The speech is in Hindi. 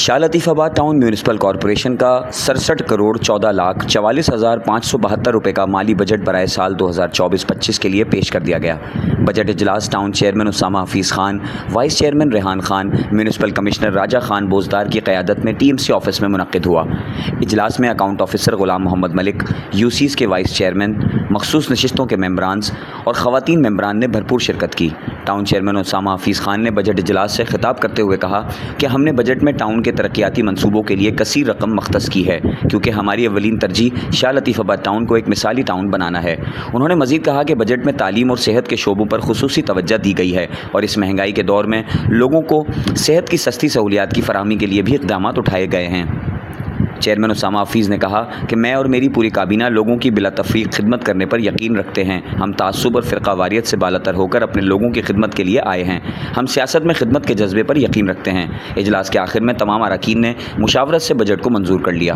Shah Latifabad town municipal corporation का 67 करोड़ 14 लाख 44,572 रुपये का माली बजट बराए साल 2024-25 के लिए पेश कर दिया गया। बजट इजलास town chairman Usama Hafeez Khan, vice chairman Rehan Khan, municipal commissioner Raja Khan Bozdar की क़यादत में टीएमसी ऑफिस में मुनक़्क़िद हुआ। इजलास में अकाउंट ऑफिसर ग़ुलाम मोहम्मद मलिक, यूसीज़ के वाइस चेयरमैन, मखसूस नशिस्तों के मेम्बरान्स और ख़वातीन मेम्बरान ने भरपूर शिरकत की। टाउन चेयरमैन उसामा हफीज़ खान ने बजट इजलास से खिताब करते हुए कहा कि हमने बजट में टाउन के तरक्याती मंसूबों के लिए कसीर रकम मख्तस की है, क्योंकि हमारी अवलीन तरजीह शाह लतीफ़ाबाद टाउन को एक मिसाली टाउन बनाना है। उन्होंने मज़ीद कहा कि बजट में तालीम और सेहत के शोबों पर खुसूसी तवज्जो दी गई है और इस महंगाई के दौर में लोगों को सेहत की सस्ती सहूलियात की फराहमी के लिए भी इक़दाम उठाए गए हैं। चेयरमैन उसामा हफीज़ ने कहा कि मैं और मेरी पूरी काबीना लोगों की बिला तफ़रीक़ खिदमत करने पर यकीन रखते हैं। हम तासुब और फ़िरक़ावारियत से बालातर होकर अपने लोगों की खिदमत के लिए आए हैं। हम सियासत में खिदमत के जज्बे पर यकीन रखते हैं। इजलास के आखिर में तमाम अरकान ने मुशावरत से बजट को मंजूर कर लिया।